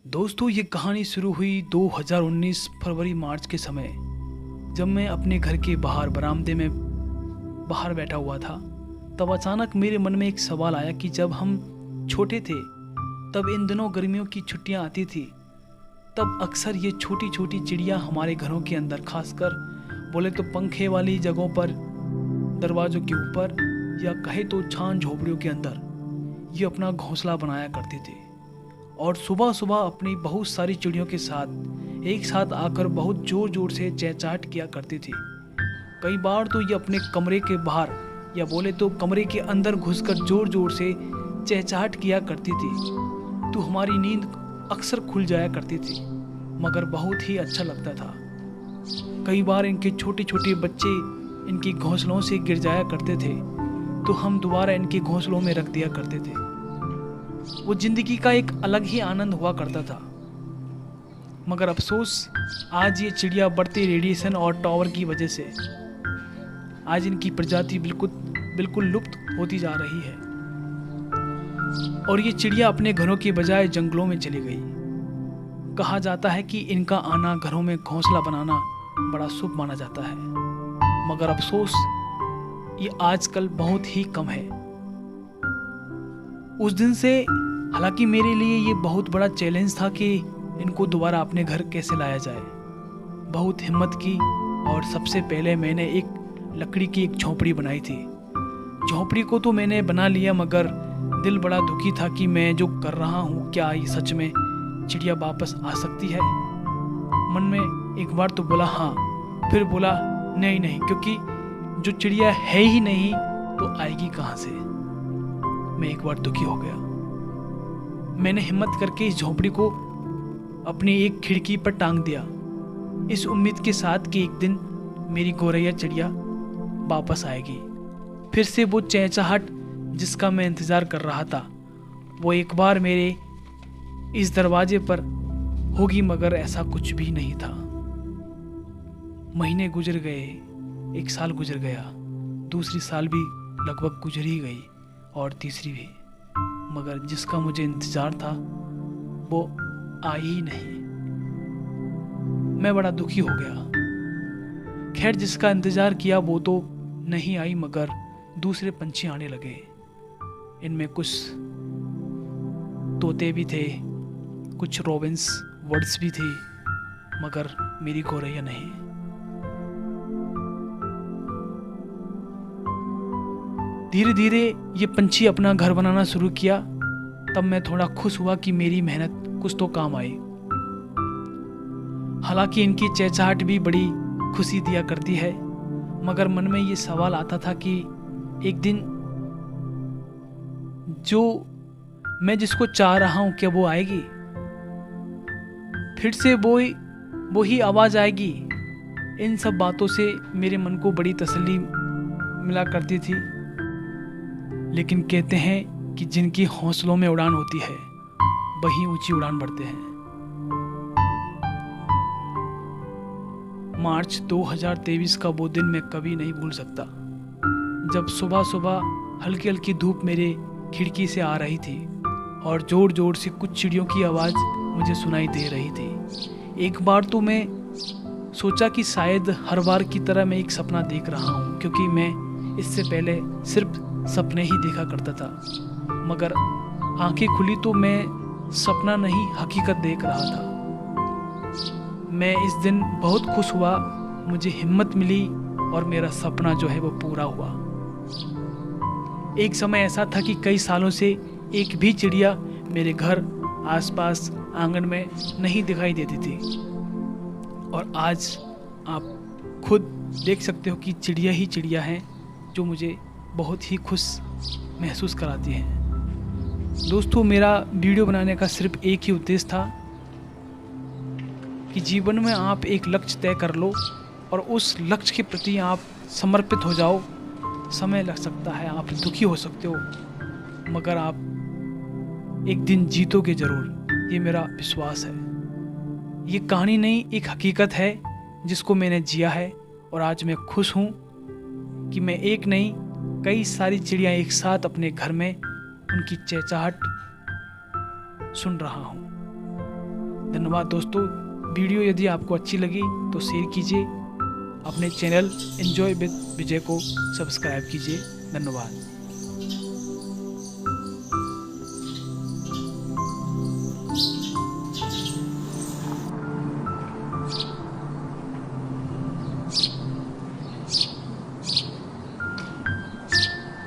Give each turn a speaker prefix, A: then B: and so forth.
A: दोस्तों, ये कहानी शुरू हुई 2019 फरवरी मार्च के समय, जब मैं अपने घर के बाहर बरामदे में बाहर बैठा हुआ था। तब अचानक मेरे मन में एक सवाल आया कि जब हम छोटे थे, तब इन दिनों गर्मियों की छुट्टियां आती थी, तब अक्सर ये छोटी छोटी चिड़िया हमारे घरों के अंदर, खासकर बोले तो पंखे वाली जगहों पर, दरवाज़ों के ऊपर, या कहे तो छान झोपड़ियों के अंदर ये अपना घोंसला बनाया करती थी। और सुबह सुबह अपनी बहुत सारी चिड़ियों के साथ एक साथ आकर बहुत ज़ोर ज़ोर से चहचहाट किया करती थी। कई बार तो ये अपने कमरे के बाहर, या बोले तो कमरे के अंदर घुसकर ज़ोर ज़ोर से चहचहाट किया करती थी, तो हमारी नींद अक्सर खुल जाया करती थी, मगर बहुत ही अच्छा लगता था। कई बार इनके छोटे छोटे बच्चे इनके घोंसलों से गिर जाया करते थे, तो हम दोबारा इनके घोंसलों में रख दिया करते थे। वो जिंदगी का एक अलग ही आनंद हुआ करता था। मगर अफसोस, आज ये चिड़िया बढ़ते रेडिएशन और टावर की वजह से आज इनकी प्रजाति बिल्कुल लुप्त होती जा रही है, और ये चिड़िया अपने घरों के बजाय जंगलों में चली गई। कहा जाता है कि इनका आना, घरों में घोंसला बनाना बड़ा शुभ माना जाता है, मगर अफसोस ये आजकल बहुत ही कम है। उस दिन से हालांकि मेरे लिए ये बहुत बड़ा चैलेंज था कि इनको दोबारा अपने घर कैसे लाया जाए। बहुत हिम्मत की, और सबसे पहले मैंने एक लकड़ी की एक झोंपड़ी बनाई थी। झोंपड़ी को तो मैंने बना लिया, मगर दिल बड़ा दुखी था कि मैं जो कर रहा हूँ, क्या ये सच में चिड़िया वापस आ सकती है। मन में एक बार तो बोला हाँ, फिर बोला नहीं नहीं, क्योंकि जो चिड़िया है ही नहीं तो आएगी कहाँ से। मैं एक बार दुखी हो गया। मैंने हिम्मत करके इस झोंपड़ी को अपनी एक खिड़की पर टांग दिया, इस उम्मीद के साथ कि एक दिन मेरी गौरैया चिड़िया वापस आएगी। फिर से वो चहचहाट जिसका मैं इंतज़ार कर रहा था, वो एक बार मेरे इस दरवाजे पर होगी, मगर ऐसा कुछ भी नहीं था। महीने गुजर गए, एक साल गुजर गया, दूसरी साल भी लगभग गुजर ही गई, और तीसरी भी, मगर जिसका मुझे इंतज़ार था वो आई ही नहीं। मैं बड़ा दुखी हो गया। खैर, जिसका इंतज़ार किया वो तो नहीं आई, मगर दूसरे पंछी आने लगे। इनमें कुछ तोते भी थे, कुछ रॉबिन्स बर्ड्स भी थे, मगर मेरी गौरैया नहीं। धीरे धीरे ये पंछी अपना घर बनाना शुरू किया। तब मैं थोड़ा खुश हुआ कि मेरी मेहनत कुछ तो काम आई। हालांकि इनकी चहचहाट भी बड़ी खुशी दिया करती है, मगर मन में ये सवाल आता था कि एक दिन जो मैं जिसको चाह रहा हूँ, क्या वो आएगी? फिर से वो ही आवाज़ आएगी? इन सब बातों से मेरे मन को बड़ी तसल्ली मिला करती थी। लेकिन कहते हैं कि जिनकी हौसलों में उड़ान होती है, वही ऊंची उड़ान भरते हैं। मार्च 2023 का वो दिन मैं कभी नहीं भूल सकता, जब सुबह सुबह हल्की हल्की धूप मेरे खिड़की से आ रही थी, और ज़ोर ज़ोर से कुछ चिड़ियों की आवाज़ मुझे सुनाई दे रही थी। एक बार तो मैं सोचा कि शायद हर बार की तरह मैं एक सपना देख रहा हूँ, क्योंकि मैं इससे पहले सिर्फ सपने ही देखा करता था। मगर आंखें खुली तो मैं सपना नहीं, हकीकत देख रहा था। मैं इस दिन बहुत खुश हुआ, मुझे हिम्मत मिली, और मेरा सपना जो है वो पूरा हुआ। एक समय ऐसा था कि कई सालों से एक भी चिड़िया मेरे घर, आसपास, आंगन में नहीं दिखाई देती थी, और आज आप खुद देख सकते हो कि चिड़िया ही चिड़िया हैं जो मुझे बहुत ही खुश महसूस कराती हैं। दोस्तों, मेरा वीडियो बनाने का सिर्फ एक ही उद्देश्य था कि जीवन में आप एक लक्ष्य तय कर लो, और उस लक्ष्य के प्रति आप समर्पित हो जाओ। समय लग सकता है, आप दुखी हो सकते हो, मगर आप एक दिन जीतोगे ज़रूर, ये मेरा विश्वास है। ये कहानी नहीं, एक हकीकत है जिसको मैंने जिया है, और आज मैं खुश हूँ कि मैं एक नहीं, कई सारी चिड़िया एक साथ अपने घर में उनकी चहचहाट सुन रहा हूँ। धन्यवाद दोस्तों। वीडियो यदि आपको अच्छी लगी तो शेयर कीजिए, अपने चैनल एंजॉय विद विजय को सब्सक्राइब कीजिए। धन्यवाद।